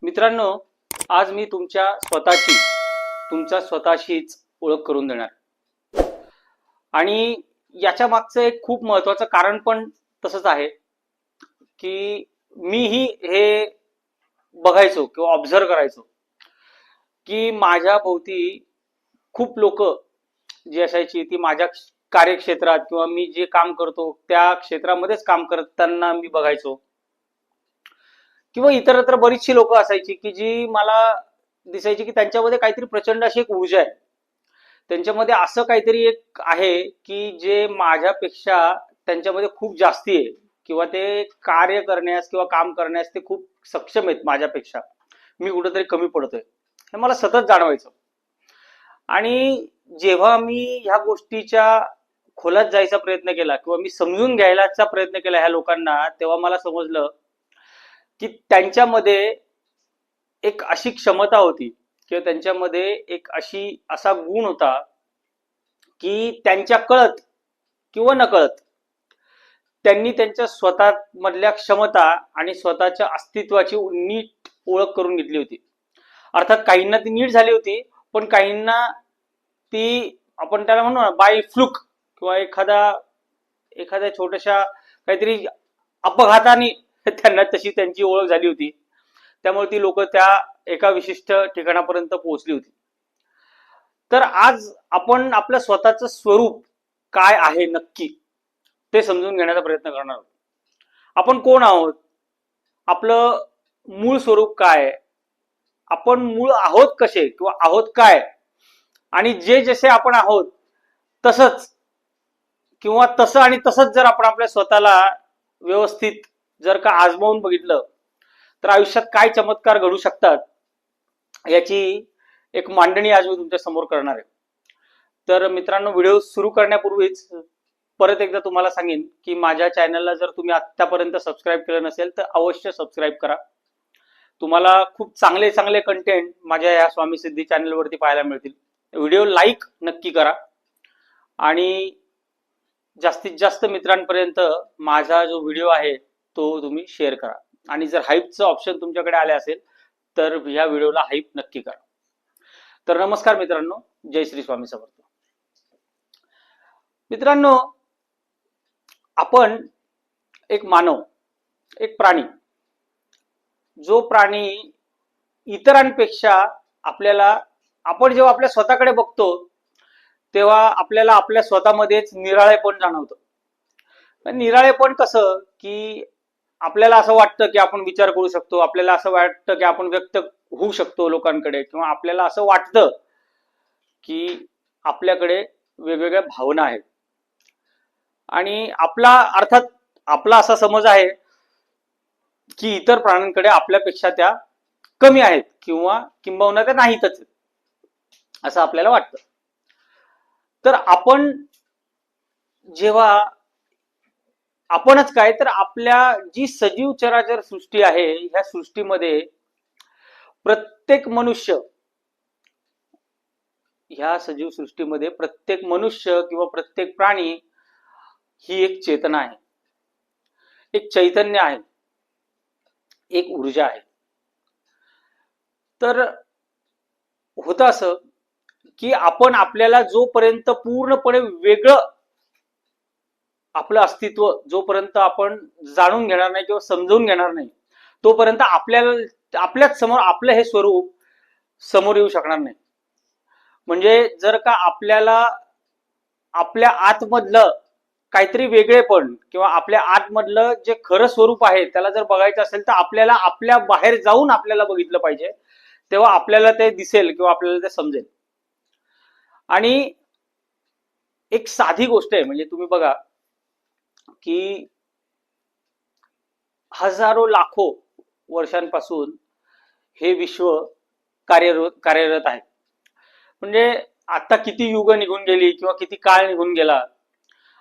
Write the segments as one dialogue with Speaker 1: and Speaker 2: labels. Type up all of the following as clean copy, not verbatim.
Speaker 1: मित्रांनो, आज मी तुमच्या स्वतःशीच ओळख करून देणार आणि याच्या मागचं एक खूप महत्वाचं कारण पण तसंच आहे की मीही हे बघायचो किंवा ऑब्झर्व करायचो की माझ्या भोवती खूप लोक जी असायची ती माझ्या कार्यक्षेत्रात किंवा मी जे काम करतो त्या क्षेत्रामध्येच काम करताना मी बघायचो किंवा इतरत्र बरीचशी लोक असायची की जी मला दिसायची की त्यांच्यामध्ये काहीतरी प्रचंड अशी एक ऊर्जा आहे. त्यांच्यामध्ये असं काहीतरी एक आहे की जे माझ्यापेक्षा त्यांच्यामध्ये खूप जास्ती आहे किंवा ते कार्य करण्यास किंवा काम करण्यास ते खूप सक्षम आहेत माझ्यापेक्षा. मी कुठेतरी कमी पडतोय हे मला सतत जाणवायचं. आणि जेव्हा मी ह्या गोष्टीच्या खोलात जायचा प्रयत्न केला किंवा मी समजून घ्यायलाचा प्रयत्न केला ह्या लोकांना, तेव्हा मला समजलं की त्यांच्यामध्ये एक अशी क्षमता होती किंवा त्यांच्यामध्ये एक असा गुण होता की त्यांच्या कळत किंवा नकळत त्यांनी त्यांच्या स्वतः मधल्या क्षमता आणि स्वतःच्या अस्तित्वाची नीट ओळख करून घेतली होती. अर्थात काहींना ती नीट झाली होती, पण काहींना ती आपण त्याला म्हणू ना बाय फ्लुक किंवा एखाद्या छोट्याशा काहीतरी अपघाताने त्यांना तशी त्यांची ओळख झाली होती. त्यामुळे ती लोक त्या एका विशिष्ट ठिकाणापर्यंत पोहोचली होती. तर आज आपण आपलं स्वतःचं स्वरूप काय आहे नक्की ते समजून घेण्याचा प्रयत्न करणार आहोत. आपण कोण आहोत, आपलं मूळ स्वरूप काय, आपण मूळ आहोत कसे किंवा आहोत काय, आणि जे जसे आपण आहोत तसंच किंवा तसं आणि तसंच जर आपण आपल्या स्वतःला व्यवस्थित जर का आजमावून बघितलं तर आयुष्यात काय चमत्कार घडू शकतात याची एक मांडणी आज मी तुमच्या समोर करणार आहे. तर मित्रांनो, व्हिडिओ सुरू करण्यापूर्वीच परत एकदा तुम्हाला सांगेन की माझ्या चॅनलला जर तुम्ही आतापर्यंत सबस्क्राईब केलं नसेल तर अवश्य सबस्क्राईब करा. तुम्हाला खूप चांगले चांगले कंटेंट माझ्या या स्वामी सिद्धी चॅनलवरती पाहायला मिळतील. व्हिडिओ लाईक नक्की करा आणि जास्तीत जास्त मित्रांपर्यंत माझा जो व्हिडिओ आहे तो तुम्ही शेअर करा. आणि जर हाईपचं ऑप्शन तुमच्याकडे आले असेल तर ह्या व्हिडिओला हाईप नक्की करा. तर नमस्कार मित्रांनो, जय श्री स्वामी समर्थ. मित्रांनो, आपण एक मानव, एक प्राणी, जो प्राणी इतरांपेक्षा आपण जेव्हा आपल्या स्वतःकडे बघतो तेव्हा आपल्याला आपल्या स्वतःमध्येच निराळेपण जाणवतं. निराळेपण कसं की आपल्याला असं वाटतं की आपण विचार करू शकतो, आपल्याला असं वाटतं की आपण व्यक्त होऊ शकतो लोकांकडे, किंवा आपल्याला असं वाटतं की आपल्याकडे वेगवेगळ्या भावना आहेत. आणि अर्थात आपला असा समज आहे की इतर प्राण्यांकडे आपल्यापेक्षा त्या कमी आहेत किंवा किंबहुना त्या नाहीतच असं आपल्याला वाटतं. तर आपण जेव्हा आपणच काय तर आपल्या जी सजीव चराचर सृष्टी आहे ह्या सृष्टीमध्ये प्रत्येक मनुष्य, ह्या सजीव सृष्टीमध्ये प्रत्येक मनुष्य किंवा प्रत्येक प्राणी ही एक चेतना आहे, एक चैतन्य आहे, एक ऊर्जा आहे. तर होतं असं की आपण आपल्याला जोपर्यंत पूर्णपणे वेगळं आपलं अस्तित्व जोपर्यंत आपण जाणून घेणार नाही किंवा समजून घेणार नाही तोपर्यंत आपल्याच समोर आपलं हे स्वरूप समोर येऊ शकणार नाही. म्हणजे जर का आपल्याला आपल्या आतमधलं काहीतरी वेगळेपण किंवा आपल्या आतमधलं जे खरं स्वरूप आहे त्याला जर बघायचं असेल तर आपल्याला आपल्या बाहेर जाऊन आपल्याला बघितलं पाहिजे, तेव्हा आपल्याला ते दिसेल किंवा आपल्याला ते समजेल. आणि एक साधी गोष्ट आहे, म्हणजे तुम्ही बघा की हजारो लाखो वर्षांपासून हे विश्व कार्यरत आहे. म्हणजे आता किती युग निघून गेली किंवा किती काळ निघून गेला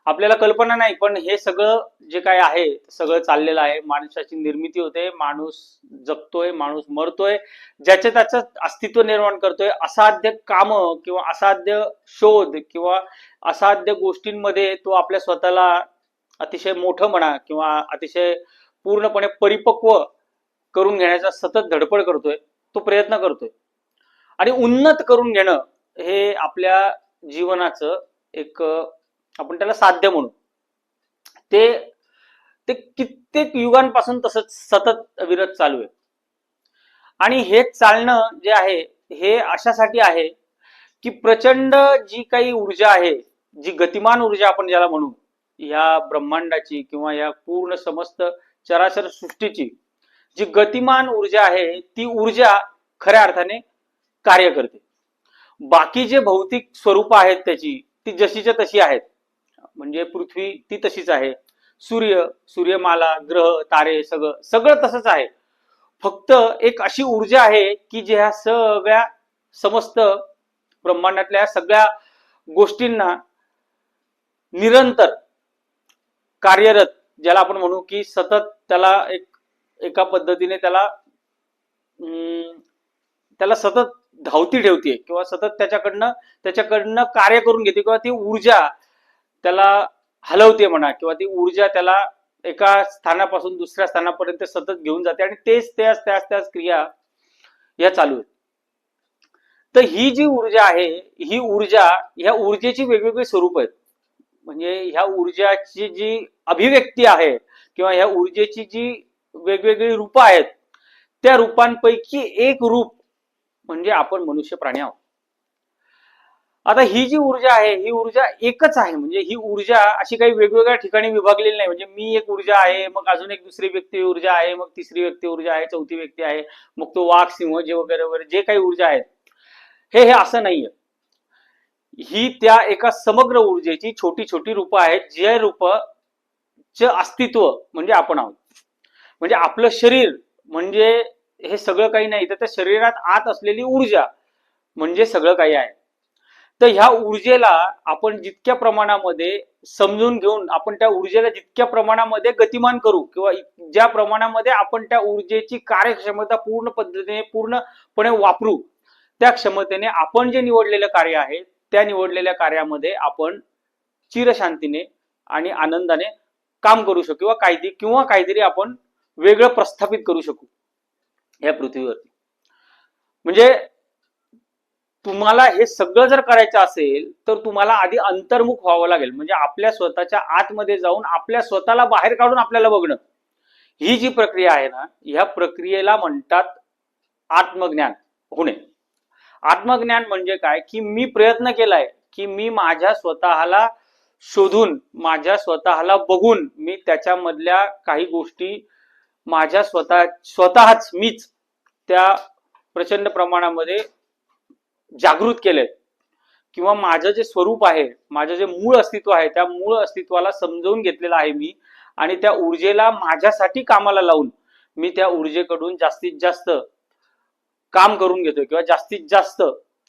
Speaker 1: आपल्याला कल्पना नाही, पण हे सगळं जे काय आहे सगळं चाललेलं आहे. माणसाची निर्मिती होते, माणूस जगतोय, माणूस मरतोय, ज्याचे त्याचं अस्तित्व निर्माण करतोय. असाध्य काम किंवा असाध्य शोध किंवा असाध्य गोष्टींमध्ये तो आपल्या स्वतःला अतिशय मोठं म्हणा किंवा अतिशय पूर्णपणे परिपक्व करून घेण्याचा सतत धडपड करतोय, तो प्रयत्न करतोय. आणि उन्नत करून घेणं हे आपल्या जीवनाचं एक आपण त्याला साध्य म्हणू. ते ते कित्येक युगांपासून तसंच सतत विरत चालू आहे. आणि हे चालणं जे आहे हे अशासाठी आहे की प्रचंड जी काही ऊर्जा आहे, जी गतिमान ऊर्जा आपण ज्याला म्हणू, या ब्रह्मांडाची किंवा या पूर्ण समस्त चराचर सृष्टीची जी गतिमान ऊर्जा आहे, ती ऊर्जा खऱ्या अर्थाने कार्य करते. बाकी जे भौतिक स्वरूप आहेत त्याची, ती जशीच्या तशी आहेत. म्हणजे पृथ्वी ती तशीच आहे, सूर्य, सूर्यमाला, ग्रह, तारे सगळं सगळं तसंच आहे. फक्त एक अशी ऊर्जा आहे की जी ह्या सगळ्या समस्त ब्रह्मांडातल्या सगळ्या गोष्टींना निरंतर कार्यरत, ज्याला आपण म्हणू की सतत त्याला एका पद्धतीने त्याला सतत धावती ठेवते किंवा सतत त्याच्याकडनं कार्य करून घेते किंवा ती ऊर्जा त्याला हलवते म्हणा, किंवा ती ऊर्जा त्याला एका स्थानापासून दुसऱ्या स्थानापर्यंत सतत घेऊन जाते आणि तेच त्याच क्रिया या चालू आहेत. तर ही जी ऊर्जा आहे, ही ऊर्जा, ह्या ऊर्जेची वेगवेगळी स्वरूप आहेत. म्हणजे ह्या ऊर्जाची जी अभिव्यक्ती आहे किंवा ह्या ऊर्जेची जी वेगवेगळी रूपं आहेत, त्या रूपांपैकी एक रूप म्हणजे आपण मनुष्य प्राणी आहोत. आता ही जी ऊर्जा आहे, ही ऊर्जा एकच आहे. म्हणजे ही ऊर्जा अशी काही वेगवेगळ्या ठिकाणी विभागलेली नाही. म्हणजे मी एक ऊर्जा आहे, मग अजून एक दुसरी व्यक्ती ऊर्जा आहे, मग तिसरी व्यक्ती ऊर्जा आहे, चौथी व्यक्ती आहे, मग तो वाघ, सिंह जे वगैरे वगैरे जे काही ऊर्जा आहेत, हे असं नाहीये. ही त्या एका समग्र ऊर्जेची छोटी छोटी रूपं आहेत, जे रूपचं अस्तित्व म्हणजे आपण आहोत. म्हणजे आपलं शरीर म्हणजे हे सगळं काही नाही, तर त्या शरीरात आत असलेली ऊर्जा म्हणजे सगळं काही आहे. तर ह्या ऊर्जेला आपण जितक्या प्रमाणामध्ये समजून घेऊन आपण त्या ऊर्जेला जितक्या प्रमाणामध्ये गतिमान करू किंवा ज्या प्रमाणामध्ये आपण त्या ऊर्जेची कार्यक्षमता पूर्णपणे वापरू, त्या क्षमतेने आपण जे निवडलेलं कार्य आहे, त्या निवडलेल्या कार्यामध्ये आपण चिरशांतीने आणि आनंदाने काम करू शकू किंवा काहीतरी आपण वेगळं प्रस्थापित करू शकू या पृथ्वीवरती. म्हणजे तुम्हाला हे सगळं जर करायचं असेल तर तुम्हाला आधी अंतर्मुख व्हावं लागेल. म्हणजे आपल्या स्वतःच्या आतमध्ये जाऊन आपल्या स्वतःला बाहेर काढून आपल्याला बघणं, ही जी प्रक्रिया आहे ना, ह्या प्रक्रियेला म्हणतात आत्मज्ञान होणे. आत्मज्ञान म्हणजे काय की मी प्रयत्न केलाय की मी माझ्या स्वतःला शोधून, माझ्या स्वतःला बघून मी त्याच्यामधल्या काही गोष्टी माझ्या स्वतःच मीच त्या प्रचंड प्रमाणामध्ये जागृत केलेत, किंवा माझं जे स्वरूप आहे, माझं जे मूळ अस्तित्व आहे, त्या मूळ अस्तित्वाला समजून घेतलेलं आहे मी. आणि त्या ऊर्जेला माझ्यासाठी कामाला लावून मी त्या ऊर्जेकडून जास्तीत जास्त काम करून घेतोय किंवा जास्तीत जास्त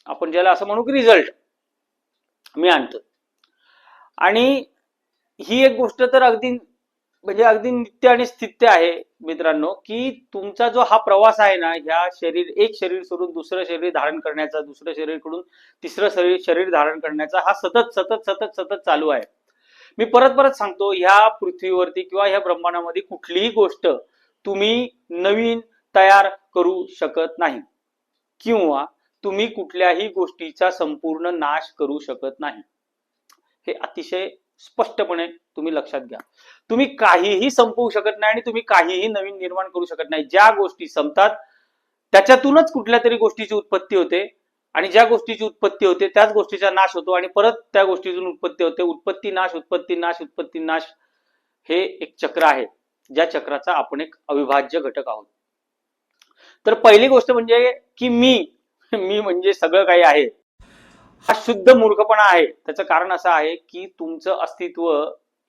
Speaker 1: आपण ज्याला असं म्हणू की रिझल्ट मी आणतो. आणि ही एक गोष्ट तर अगदी अगदी नित्य आणि स्थित्य आहे मित्रांनो, की तुमचा जो हा प्रवास आहे ना, ह्या एक शरीर सोडून दुसरं शरीर धारण करण्याचा, दुसरं शरीरकडून तिसरं शरीर धारण करण्याचा, हा सतत सतत सतत सतत चालू आहे. मी परत परत सांगतो, ह्या पृथ्वीवरती किंवा ह्या ब्रह्मांडामध्ये कुठलीही गोष्ट तुम्ही नवीन तयार करू शकत नाही किंवा तुम्ही कुठल्याही गोष्टीचा संपूर्ण नाश करू शकत नाही. हे अतिशय स्पष्टपणे तुम्ही लक्षात घ्या. तुम्ही काहीही संपवू शकत नाही आणि तुम्ही काहीही नवीन निर्माण करू शकत नाही. ज्या गोष्टी संपतात त्याच्यातूनच कुठल्या तरी गोष्टीची उत्पत्ती होते, आणि ज्या गोष्टीची उत्पत्ती होते त्याच गोष्टीचा नाश होतो, आणि परत त्या गोष्टीतून उत्पत्ती होते. उत्पत्ती नाश, उत्पत्ती नाश, उत्पत्ती नाश, हे एक चक्र आहे, ज्या चक्राचा आपण एक अविभाज्य घटक आहोत. तर पहिली गोष्ट म्हणजे की मी म्हणजे सगळं काही आहे, हा शुद्ध मूर्खपणा आहे. त्याचं कारण असं आहे की तुमचं अस्तित्व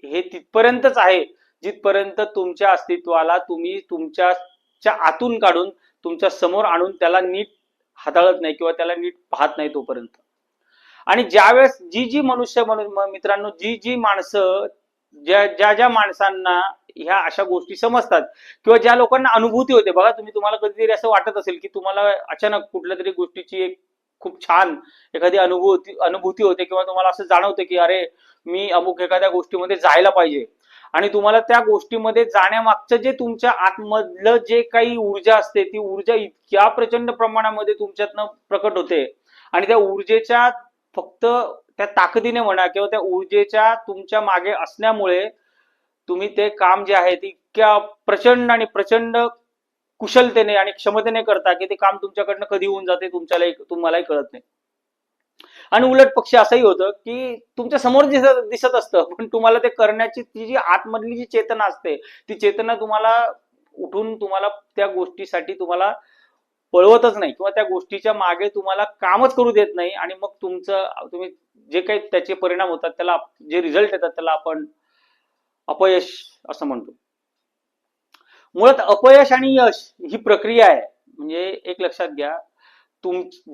Speaker 1: हे तिथपर्यंतच आहे जिथपर्यंत तुमच्या अस्तित्वाला तुम्ही तुमच्या आतून काढून तुमच्या समोर आणून त्याला नीट हाताळत नाही किंवा त्याला नीट पाहत नाही तोपर्यंत. आणि ज्यावेळेस जी मित्रांनो, जी माणसं, ज्या माणसांना ह्या अशा गोष्टी समजतात किंवा ज्या लोकांना अनुभूती होते, बघा तुम्हाला कधीतरी असं वाटत असेल की तुम्हाला अचानक कुठल्या तरी गोष्टीची एक खूप छान एखादी अनुभूती होते किंवा तुम्हाला असं जाणवतं की अरे मी अमुक एखाद्या गोष्टीमध्ये जायला पाहिजे, आणि तुम्हाला त्या गोष्टीमध्ये जाण्यामागचं जे तुमच्या आतमधलं जे काही ऊर्जा असते, ती ऊर्जा इतक्या प्रचंड प्रमाणामध्ये तुमच्यातनं प्रकट होते आणि त्या ऊर्जेच्या फक्त त्या ताकदीने म्हणा किंवा त्या ऊर्जेच्या तुमच्या मागे असण्यामुळे तुम्ही ते काम जे आहे ते इतक्या प्रचंड आणि प्रचंड कुशलतेने आणि क्षमतेने करता की ते काम तुमच्याकडनं कधी होऊन जाते तुम्हालाही कळत नाही. आणि उलट पक्ष असंही होतं की तुमच्या समोर दिसत असतं, पण तुम्हाला ते करण्याची ती जी आतमधली जी चेतना असते, ती चेतना तुम्हाला उठून तुम्हाला त्या गोष्टीसाठी तुम्हाला पळवतच नाही किंवा त्या गोष्टीच्या मागे तुम्हाला कामच करू देत नाही. आणि मग तुम्ही जे काही त्याचे परिणाम होतात, त्याला जे रिझल्ट येतात त्याला आपण अपयश असं म्हणतो. मुळात अपयश आणि यश ही प्रक्रिया आहे. म्हणजे एक लक्षात घ्या,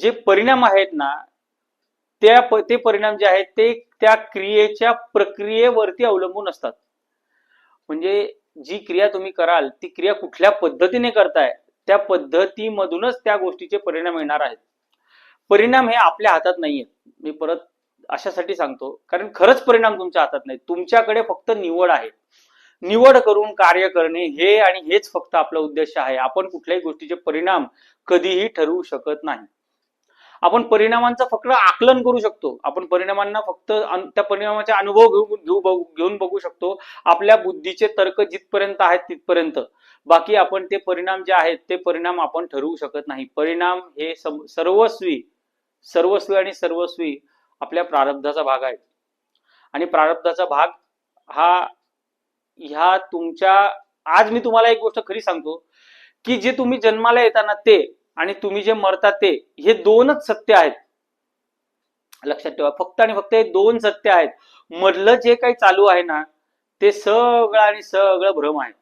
Speaker 1: जे परिणाम आहेत ना, ते परिणाम जे आहेत ते त्या क्रियेच्या प्रक्रियेवरती अवलंबून असतात. म्हणजे जी क्रिया तुम्ही कराल, ती क्रिया कुठल्या पद्धतीने करताय, त्या पद्धतीमधूनच त्या गोष्टीचे परिणाम येणार आहेत. परिणाम हे आपल्या हातात नाहीये. मी परत अशासाठी सांगतो, कारण खरंच परिणाम तुमच्या हातात नाही. तुमच्याकडे फक्त निवड आहे. निवड करून कार्य करणे हे आणि हेच फक्त आपला उद्देश आहे. आपण कुठल्याही गोष्टीचे परिणाम कधीही ठरवू शकत नाही. आपण परिणामांचं फक्त आकलन करू शकतो. आपण परिणामांना फक्त त्या परिणामाचे अनुभव घेऊन बघू शकतो. आपल्या बुद्धीचे तर्क जिथपर्यंत आहेत तिथपर्यंत. बाकी आपण ते परिणाम जे आहेत ते परिणाम आपण ठरवू शकत नाही. परिणाम हे सर्वस्वी आणि सर्वस्वी आपल्या प्रारब्धाचा भाग आहे. आणि प्रारब्धाचा भाग हा ह्या तुमच्या, आज मी तुम्हाला एक गोष्ट खरी सांगतो की जे तुम्ही जन्माला येताना ते आणि तुम्ही जे मरता ते, हे दोनच सत्य आहेत. लक्षात ठेवा, फक्त आणि फक्त हे दोन सत्य आहेत. मधलं जे काही चालू आहे ना, ते सगळं आणि सगळं भ्रम आहे.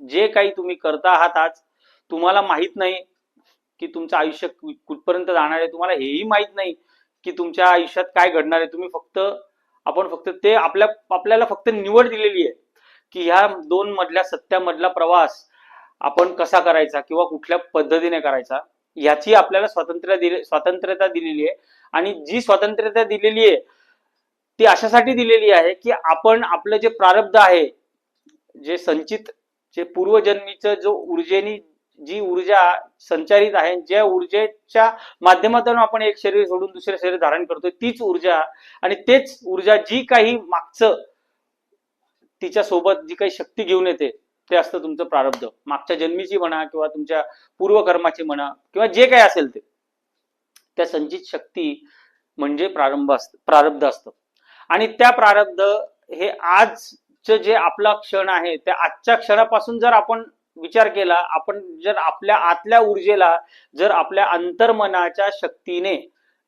Speaker 1: जे काही तुम्ही करता आहात आज, तुम्हाला माहित नाही की तुमचं आयुष्य कुठपर्यंत जाणार आहे. तुम्हाला हेही माहित नाही की तुमच्या आयुष्यात काय घडणार आहे. आपण फक्त ते आपल्याला फक्त निवड दिलेली आहे की ह्या दोन मधल्या सत्यामधला प्रवास आपण कसा करायचा किंवा कुठल्या पद्धतीने करायचा, याची आपल्याला स्वातंत्र्यता दिलेली आहे. आणि जी स्वातंत्र्यता दिलेली आहे ती अशासाठी दिलेली आहे की आपण आपलं जे प्रारब्ध आहे, जे संचित, जे पूर्वजन्मीचं जो ऊर्जेनी जी ऊर्जा संचारित आहे, ज्या ऊर्जेच्या माध्यमातून आपण एक शरीर सोडून दुसरे शरीर धारण करतोय, तीच ऊर्जा आणि तेच ऊर्जा जी काही मागचं तिच्या सोबत जी काही शक्ती घेऊन येते, ते असतं तुमचं प्रारब्ध. मागच्या जन्मीची म्हणा किंवा तुमच्या पूर्वकर्माची म्हणा किंवा जे काही असेल ते, त्या संचित शक्ती म्हणजे प्रारब्ध असतं. आणि त्या प्रारब्ध हे आजचं जे आपला क्षण आहे, त्या आजच्या क्षणापासून जर आपण विचार केला, आपण जर आपल्या आतल्या ऊर्जेला, जर आपल्या अंतर्मनाच्या शक्तीने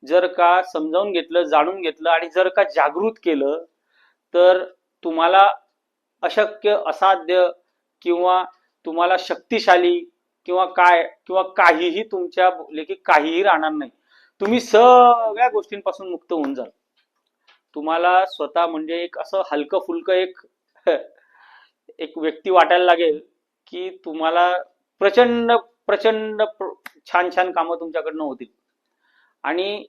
Speaker 1: जर का समजावून घेतलं, जाणून घेतलं आणि जर का जागृत केलं, तर तुम्हाला अशक्य, असाध्य किंवा तुम्हाला शक्तिशाली किंवा काहीही तुमच्या लेखी काहीही राहणार नाही. तुम्ही सगळ्या गोष्टींपासून मुक्त होऊन जाल. तुम्हाला स्वतः म्हणजे एक असं हलकं फुलकं एक व्यक्ती वाटायला लागेल की तुम्हाला प्रचंड प्रचंड छान छान कामं तुमच्याकडनं होतील. आणि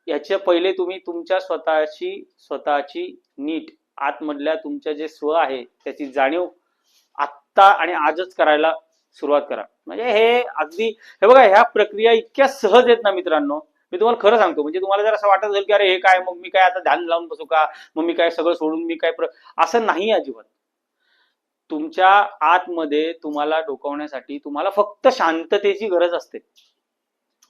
Speaker 1: याच्या पहिले तुम्ही तुमच्या स्वतःची नीट आतमधल्या तुमच्या जे स्व आहे त्याची जाणीव आत्ता आणि आजच करायला सुरुवात करा. म्हणजे हे बघा, ह्या प्रक्रिया इतक्या सहज आहेत ना मित्रांनो, मी तुम्हाला खरं सांगतो. म्हणजे तुम्हाला जर असं वाटत असेल की अरे हे काय, मग मी काय आता ध्यान लावून बसू का, मग मी काय सगळं सोडून मी काय असं नाही अजिबात. तुमच्या आतमध्ये तुम्हाला डोकावण्यासाठी तुम्हाला फक्त शांततेची गरज असते.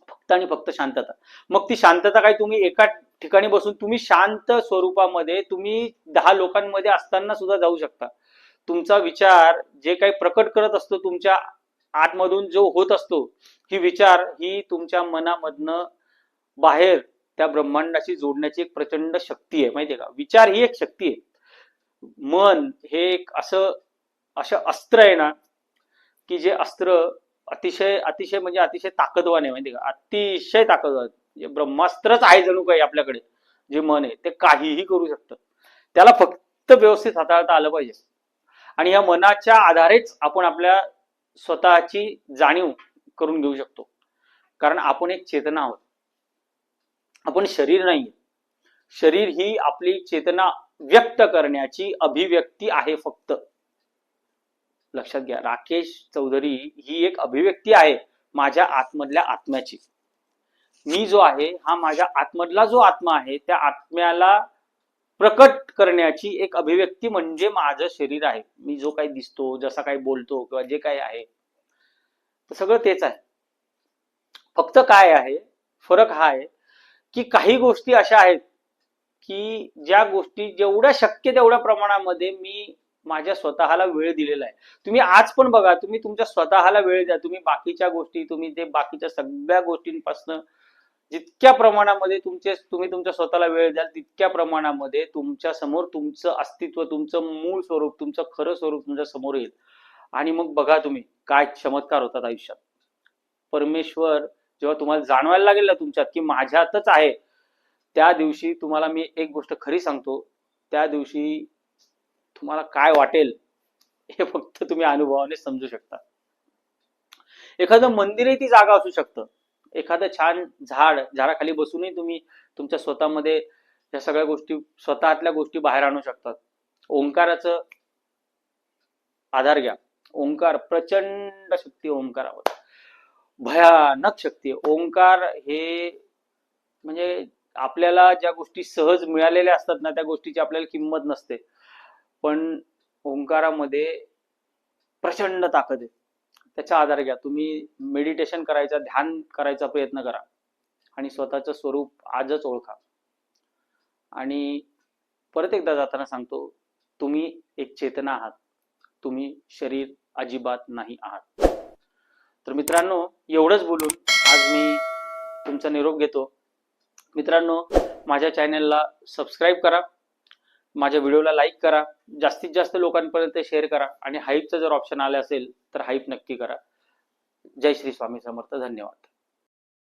Speaker 1: फक्त आणि फक्त शांतता. मग ती शांतता काय, तुम्ही एका ठिकाणी बसून तुम्ही शांत स्वरूपामध्ये तुम्ही 10 लोकांमध्ये असताना सुद्धा जाऊ शकता. तुमचा विचार जे काही प्रकट करत असतो, तुमच्या आतमधून जो होत असतो, ही तुमच्या मनामधनं बाहेर त्या ब्रह्मांडाशी जोडण्याची एक प्रचंड शक्ती आहे. माहितीये का, विचार ही एक शक्ती आहे. मन हे एक असं अस्त्र आहे ना, की जे अस्त्र अतिशय म्हणजे अतिशय ताकदवान आहे. माहितीये का, अतिशय ताकदवान. ब्रह्मास्त्रच आहे जणू काही आपल्याकडे. जे मन आहे ते काहीही करू शकतं. त्याला फक्त व्यवस्थित हाताळता आलं पाहिजे. आणि या मनाच्या आधारेच आपण आपल्या स्वतःची जाणीव करून घेऊ शकतो. कारण आपण एक चेतना आहोत, आपण शरीर नाही. शरीर ही आपली चेतना व्यक्त करण्याची अभिव्यक्ती आहे फक्त. लक्षात घ्या, राकेश चौधरी ही एक अभिव्यक्ती आहे माझ्या आतमधल्या आत्म्याची. मी जो आहे हा माझ्या आतमधला जो आत्मा आहे त्या आत्म्याला प्रकट करण्याची एक अभिव्यक्ती म्हणजे माझं शरीर आहे. मी जो काही दिसतो, जसा काही बोलतो किंवा जे काही आहे तर सगळं तेच आहे. फक्त काय आहे, फरक हा आहे की काही गोष्टी अशा आहेत की ज्या गोष्टी जेवढ्या शक्य तेवढ्या प्रमाणामध्ये मी माझ्या स्वतःला वेळ दिलेला आहे. तुम्ही आज पण बघा, तुम्ही तुमच्या स्वतःला वेळ द्या. तुम्ही बाकीच्या गोष्टी, तुम्ही ते बाकीच्या सगळ्या गोष्टींपासून जितक्या प्रमाणामध्ये तुम्ही तुमच्या स्वतःला वेळ द्याल तितक्या प्रमाणामध्ये तुमच्या समोर तुमचं अस्तित्व, तुमचं मूळ स्वरूप, तुमचं खरं स्वरूप तुमच्या समोर येईल. आणि मग बघा तुम्ही काय चमत्कार होतात आयुष्यात. परमेश्वर जेव्हा तुम्हाला जाणवायला लागेल ना तुमच्यात की माझ्यातच आहे, त्या दिवशी तुम्हाला मी एक गोष्ट खरी सांगतो, त्या दिवशी तुम्हाला काय वाटेल हे फक्त तुम्ही अनुभवाने समजू शकता. एखादं मंदिरही ती जागा असू शकतं. एखादं छान झाडाखाली बसूनही तुम्ही तुमच्या स्वतःमध्ये या सगळ्या गोष्टी, स्वतःतल्या गोष्टी बाहेर आणू शकतात. ओंकाराचं आधार घ्या. ओंकार प्रचंड शक्ती, ओंकारावर भयानक शक्ती. ओंकार हे म्हणजे आपल्याला ज्या गोष्टी सहज मिळालेल्या असतात ना त्या गोष्टीची आपल्याला किंमत नसते, पण ओंकारामध्ये प्रचंड ताकद आहे. त्याचा आधार घ्या. तुम्ही मेडिटेशन करायचा, ध्यान करायचा प्रयत्न करा आणि स्वतःचं स्वरूप आजच ओळखा. आणि परत एकदा जाताना सांगतो, तुम्ही एक चेतना आहात, तुम्ही शरीर अजिबात नाही आहात. तर मित्रांनो, एवढंच बोलून आज मी तुमचा निरोप घेतो. मित्रांनो, माझ्या चॅनलला सबस्क्राईब करा, माझ्या व्हिडिओला लाईक करा, जास्तीत जास्त लोकांपर्यंत शेअर करा आणि हाईपचं जर ऑप्शन आलं असेल तर हाईप नक्की करा. जय श्री स्वामी समर्थ. धन्यवाद.